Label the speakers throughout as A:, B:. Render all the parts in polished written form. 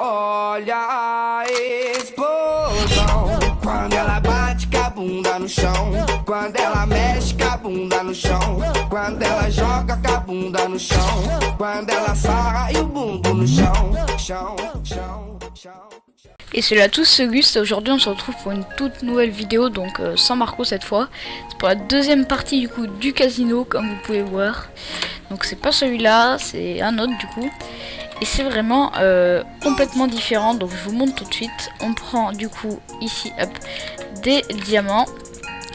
A: Olha a explosão quando ela bate com a bunda no chão, quando ela mexe com a bunda no chão, quando ela joga com a bunda no chão, quando ela sarra e o bumbum no chão, chão, chão, chão.
B: Et c'est là tous, c'est Auguste, et aujourd'hui on se retrouve pour une toute nouvelle vidéo, donc sans Marco cette fois. C'est pour la deuxième partie du coup du casino, comme vous pouvez voir. Donc c'est pas celui-là, c'est un autre du coup. Et c'est vraiment complètement différent, donc je vous montre tout de suite. On prend du coup ici, hop, des diamants,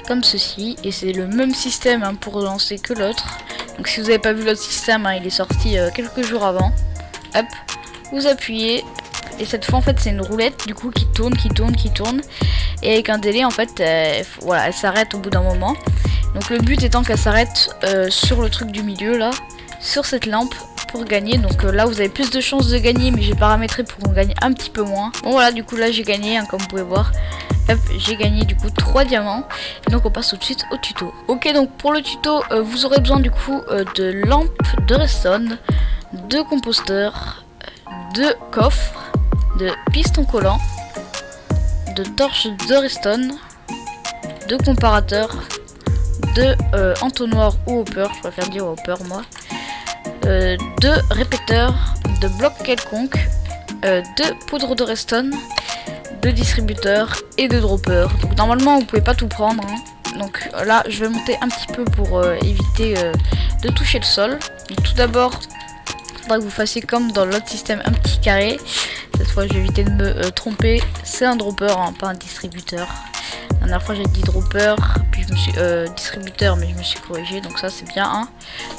B: comme ceci. Et c'est le même système hein, pour lancer que l'autre. Donc si vous n'avez pas vu l'autre système, hein, il est sorti quelques jours avant. Hop, vous appuyez. Et cette fois en fait c'est une roulette du coup qui tourne, et avec un délai en fait voilà, elle s'arrête au bout d'un moment. Donc le but étant qu'elle s'arrête sur le truc du milieu là, sur cette lampe pour gagner. Donc là vous avez plus de chances de gagner, mais j'ai paramétré pour qu'on gagne un petit peu moins. Bon voilà, du coup là j'ai gagné hein, comme vous pouvez voir. Hop, j'ai gagné du coup 3 diamants. Et donc on passe tout de suite au tuto. Ok, donc pour le tuto vous aurez besoin du coup de lampes de redstone, de composteurs, de coffres, de pistons collants, de torches de redstone, de comparateurs, de entonnoir ou hopper, je préfère dire hopper moi, de répéteurs, de blocs quelconques, de poudre de redstone, de distributeurs et de droppers. Donc normalement vous pouvez pas tout prendre hein. Donc là je vais monter un petit peu pour éviter de toucher le sol. Donc, tout d'abord il faudra que vous fassiez comme dans l'autre système, un petit carré. Cette fois j'ai évité de me tromper, c'est un dropper hein, pas un distributeur. La dernière fois j'ai dit dropper, puis je me suis distributeur, mais je me suis corrigé, donc ça c'est bien un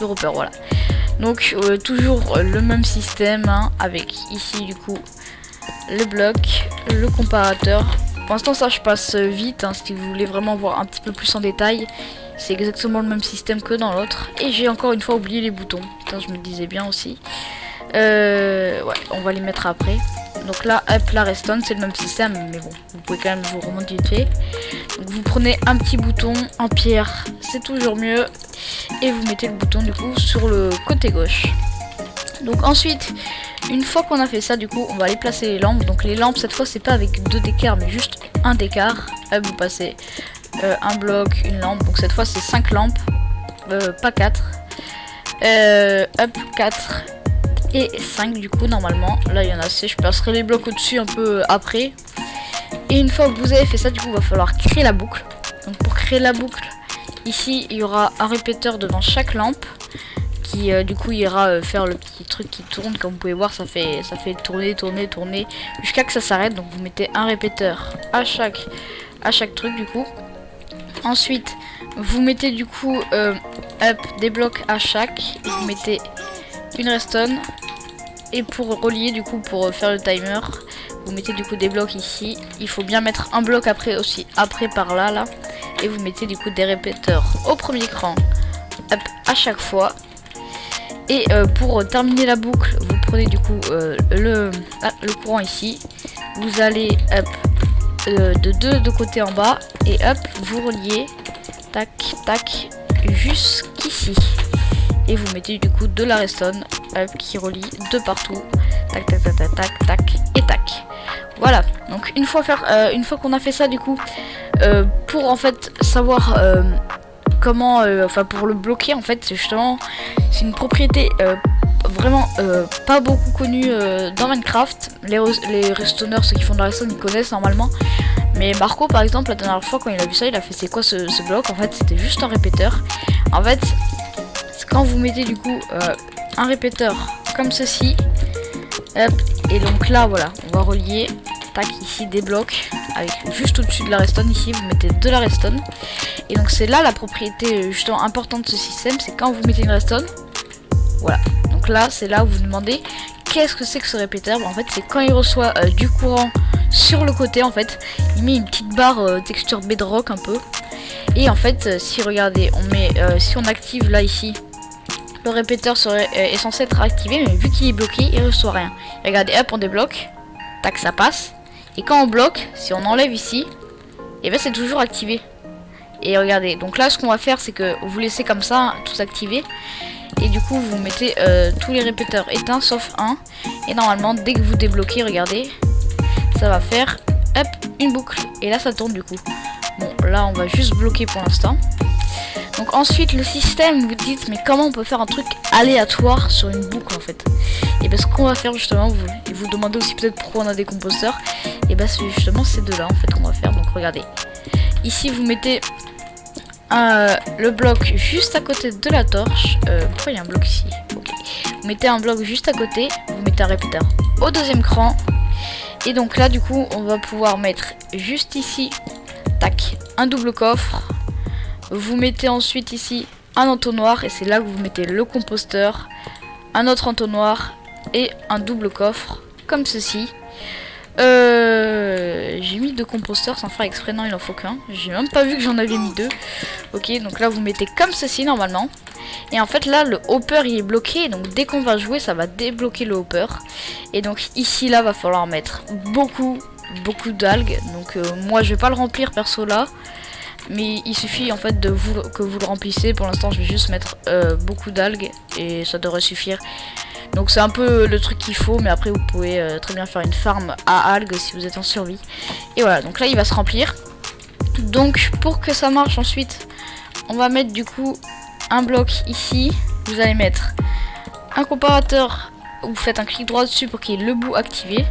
B: dropper, voilà. Donc toujours le même système hein, avec ici du coup le bloc, le comparateur. Pour l'instant ça je passe vite hein, si vous voulez vraiment voir un petit peu plus en détail. C'est exactement le même système que dans l'autre. Et j'ai encore une fois oublié les boutons. Putain, je me disais bien aussi. Ouais, on va les mettre après. Donc là, hop, la redstone, c'est le même système. Mais bon, vous pouvez quand même vous remonter vite fait. Donc vous prenez un petit bouton en pierre. C'est toujours mieux. Et vous mettez le bouton du coup sur le côté gauche. Donc ensuite, une fois qu'on a fait ça, du coup, on va aller placer les lampes. Donc les lampes, cette fois, c'est pas avec 2 d'écart, mais juste un d'écart. Hop, vous passez un bloc, une lampe. Donc cette fois, c'est 5 lampes, pas 4. Hop, 4 et 5 du coup, normalement. Là, il y en a assez. Je placerai les blocs au-dessus un peu après. Et une fois que vous avez fait ça, du coup, il va falloir créer la boucle. Donc pour créer la boucle, ici, il y aura un répéteur devant chaque lampe. Qui du coup ira faire le petit truc qui tourne. Comme vous pouvez voir, ça fait tourner jusqu'à que ça s'arrête. Donc vous mettez un répéteur à chaque truc du coup. Ensuite vous mettez du coup hop, des blocs à chaque. Vous mettez une redstone. Et pour relier du coup, pour faire le timer, vous mettez du coup des blocs ici. Il faut bien mettre un bloc après aussi, après par là. Et vous mettez du coup des répéteurs au premier cran, hop, à chaque fois. Et pour terminer la boucle, vous prenez du coup le courant ici. Vous allez hop, de côté en bas. Et hop, vous reliez. Tac, tac, jusqu'ici. Et vous mettez du coup de la redstone hop, qui relie de partout. Tac, tac, tac, tac, tac, tac et tac. Voilà. Donc une fois qu'on a fait ça du coup, pour en fait savoir comment, enfin pour le bloquer en fait, justement, c'est une propriété vraiment pas beaucoup connue dans Minecraft. Les redstoneers, ceux qui font de la redstone, ils connaissent normalement. Mais Marco par exemple, la dernière fois quand il a vu ça, il a fait c'est quoi ce bloc? En fait c'était juste un répéteur. En fait quand vous mettez du coup un répéteur comme ceci, hop, et donc là voilà, on va relier, tac, ici des blocs avec juste au-dessus de la redstone, ici vous mettez de la redstone. Et donc c'est là la propriété justement importante de ce système, c'est quand vous mettez une redstone, voilà, donc là c'est là où vous demandez qu'est-ce que c'est que ce répéteur. En fait c'est quand il reçoit du courant sur le côté, en fait il met une petite barre texture bedrock un peu. Et en fait si regardez, on met si on active là ici, le répéteur est censé être activé, mais vu qu'il est bloqué, il reçoit rien. Regardez, hop, on débloque, tac, ça passe. Et quand on bloque, si on enlève ici, et ben c'est toujours activé. Et regardez, donc là ce qu'on va faire, c'est que vous laissez comme ça tout activé. Et du coup vous mettez tous les répéteurs éteints sauf un. Et normalement dès que vous débloquez, regardez, ça va faire hop une boucle. Et là ça tourne du coup. Bon là on va juste bloquer pour l'instant. Donc ensuite le système, vous dites mais comment on peut faire un truc aléatoire sur une boucle en fait. Et bien ce qu'on va faire justement, vous vous demandez aussi peut-être pourquoi on a des composteurs. Et bien c'est justement ces deux là en fait qu'on va faire. Donc regardez, ici vous mettez le bloc juste à côté de la torche. Pourquoi il y a un bloc ici? Okay. Vous mettez un bloc juste à côté, vous mettez un répéteur au deuxième cran. Et donc là du coup on va pouvoir mettre juste ici, tac, un double coffre. Vous mettez ensuite ici un entonnoir et c'est là que vous mettez le composteur, un autre entonnoir et un double coffre comme ceci. J'ai mis deux composteurs sans faire exprès, non il en faut qu'un. J'ai même pas vu que j'en avais mis deux. Ok, donc là vous mettez comme ceci normalement. Et en fait là le hopper il est bloqué, donc dès qu'on va jouer ça va débloquer le hopper. Et donc ici là va falloir mettre beaucoup d'algues. Donc moi je vais pas le remplir perso là. Mais il suffit en fait que vous le remplissez. Pour l'instant je vais juste mettre beaucoup d'algues et ça devrait suffire. Donc c'est un peu le truc qu'il faut, mais après vous pouvez très bien faire une farm à algues si vous êtes en survie. Et voilà, donc là il va se remplir. Donc pour que ça marche ensuite, on va mettre du coup un bloc ici. Vous allez mettre un comparateur, vous faites un clic droit dessus pour qu'il y ait le bout activé.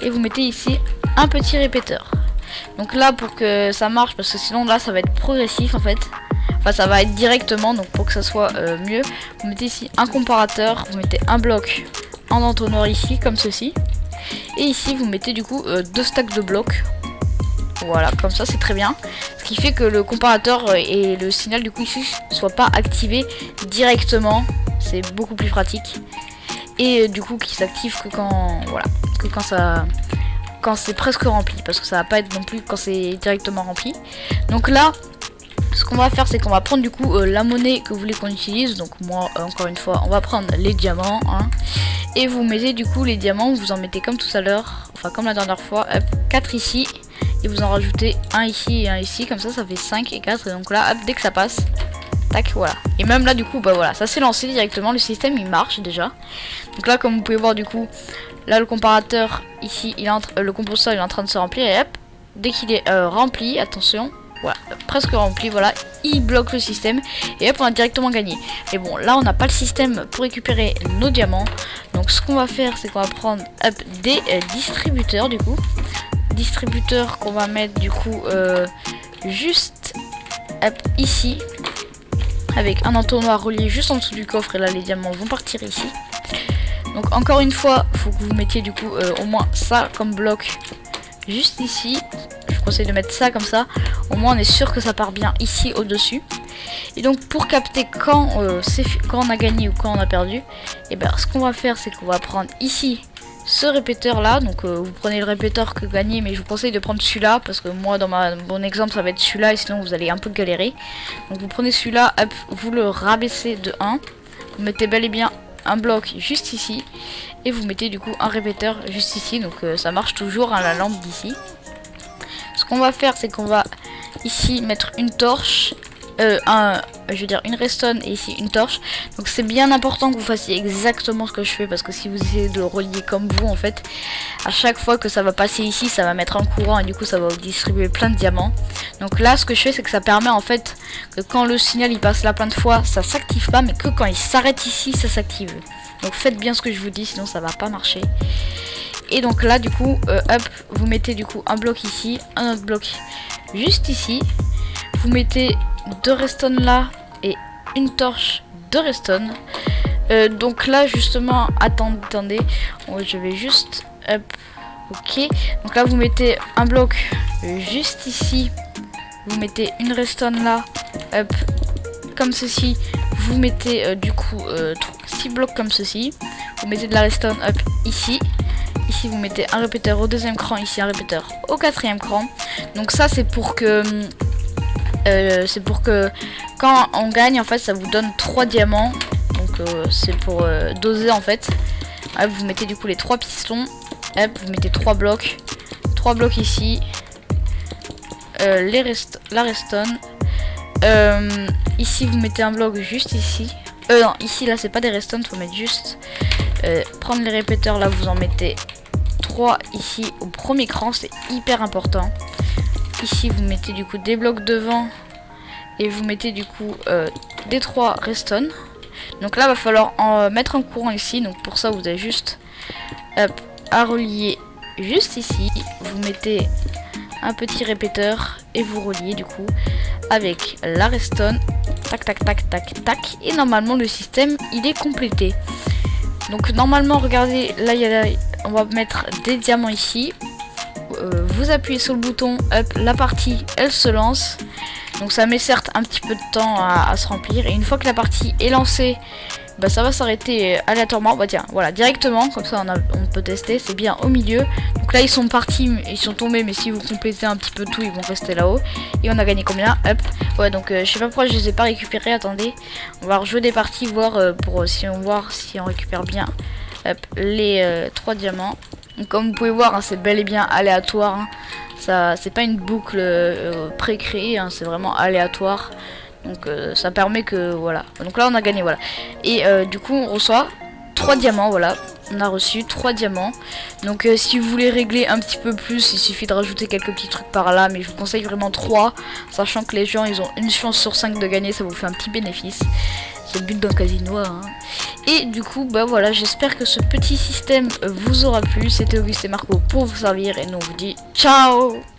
B: Et vous mettez ici un petit répéteur. Donc là pour que ça marche, parce que sinon là ça va être progressif en fait. Enfin ça va être directement, donc pour que ça soit mieux, vous mettez ici un comparateur, vous mettez un bloc en entonnoir ici comme ceci. Et ici vous mettez du coup deux stacks de blocs. Voilà, comme ça c'est très bien. Ce qui fait que le comparateur et le signal du coup ici ne soient pas activés directement. C'est beaucoup plus pratique. Et du coup qui s'active que quand, voilà, que quand c'est presque rempli, parce que ça va pas être non plus quand c'est directement rempli. Donc là ce qu'on va faire c'est qu'on va prendre du coup la monnaie que vous voulez qu'on utilise. Donc moi encore une fois on va prendre les diamants hein. Et vous mettez du coup les diamants, vous en mettez comme tout à l'heure, enfin comme la dernière fois, hop, 4 ici. Et vous en rajoutez un ici et un ici, comme ça ça fait 5 et 4. Et donc là hop, dès que ça passe, tac, voilà. Et même là du coup bah voilà, ça s'est lancé directement, le système il marche déjà. Donc là comme vous pouvez voir du coup, là le comparateur ici, le composteur il est en train de se remplir. Et hop, dès qu'il est rempli, attention, voilà, presque rempli, voilà, il bloque le système. Et hop, on a directement gagné. Mais bon, là on n'a pas le système pour récupérer nos diamants. Donc ce qu'on va faire c'est qu'on va prendre hop, des distributeurs du coup. Distributeurs qu'on va mettre du coup juste hop, ici. Avec un entonnoir relié juste en dessous du coffre. Et là les diamants vont partir ici. Donc encore une fois, il faut que vous mettiez du coup au moins ça comme bloc juste ici. Je vous conseille de mettre ça comme ça. Au moins on est sûr que ça part bien ici au-dessus. Et donc pour capter quand on a gagné ou quand on a perdu, et ben ce qu'on va faire c'est qu'on va prendre ici ce répéteur là. Donc vous prenez le répéteur que gagné, mais je vous conseille de prendre celui-là parce que moi dans mon exemple ça va être celui-là et sinon vous allez un peu galérer. Donc vous prenez celui-là, hop, vous le rabaissez de 1. Vous mettez bel et bien un bloc juste ici. Et vous mettez du coup un répéteur juste ici. Donc ça marche toujours à la lampe d'ici. Ce qu'on va faire c'est qu'on va ici mettre une torche, je veux dire une redstone et ici une torche. Donc c'est bien important que vous fassiez exactement ce que je fais, parce que si vous essayez de le relier comme vous en fait, à chaque fois que ça va passer ici ça va mettre un courant et du coup ça va vous distribuer plein de diamants. Donc là ce que je fais c'est que ça permet en fait que quand le signal il passe là plein de fois ça s'active pas, mais que quand il s'arrête ici ça s'active. Donc faites bien ce que je vous dis, sinon ça va pas marcher. Et donc là du coup hop, vous mettez du coup un bloc ici, un autre bloc juste ici. Vous mettez deux redstone là et une torche de redstone. Donc là justement, attendez, je vais juste hop, ok. Donc là vous mettez un bloc juste ici. Vous mettez une redstone là, hop, comme ceci. Vous mettez du coup 6 blocs comme ceci. Vous mettez de la redstone hop ici. Ici vous mettez un répéteur au deuxième cran, ici un répéteur au quatrième cran. Donc ça c'est pour que quand on gagne en fait ça vous donne 3 diamants. Donc c'est pour doser en fait. Hop, vous mettez du coup les 3 pistons. Hop, vous mettez 3 blocs ici. La redstone. Ici vous mettez un bloc juste ici. Non, ici là c'est pas des redstone, faut mettre juste prendre les répéteurs. Là vous en mettez 3 ici au premier cran, c'est hyper important. Ici vous mettez du coup des blocs devant et vous mettez du coup des 3 redstone. Donc là va falloir mettre un courant ici, donc pour ça vous avez juste à relier juste ici. Vous mettez un petit répéteur et vous reliez du coup avec la redstone. Tac tac tac tac tac, et normalement le système il est complété. Donc normalement regardez là, on va mettre des diamants ici. Vous appuyez sur le bouton, hop, la partie elle se lance. Donc ça met certes un petit peu de temps à se remplir, et une fois que la partie est lancée, bah ça va s'arrêter aléatoirement. Bah tiens, voilà, directement, comme ça on peut tester, c'est bien au milieu. Donc là ils sont partis, ils sont tombés, mais si vous complétez un petit peu tout, ils vont rester là-haut. Et on a gagné combien? Hop. Ouais, donc je sais pas pourquoi je les ai pas récupérés, attendez. On va rejouer des parties, voir si on récupère bien les 3 diamants. Donc comme vous pouvez voir, hein, c'est bel et bien aléatoire, hein. Ça, c'est pas une boucle pré-créée, hein, c'est vraiment aléatoire. Donc ça permet que voilà. Donc là on a gagné, voilà. Et du coup on reçoit 3 diamants, voilà. On a reçu 3 diamants. Donc si vous voulez régler un petit peu plus, il suffit de rajouter quelques petits trucs par là, mais je vous conseille vraiment 3, sachant que les gens ils ont une chance sur 5 de gagner, ça vous fait un petit bénéfice. C'est le but d'un casino, hein. Et du coup bah voilà, j'espère que ce petit système vous aura plu. C'était Auguste et Marco pour vous servir, et nous on vous dit ciao.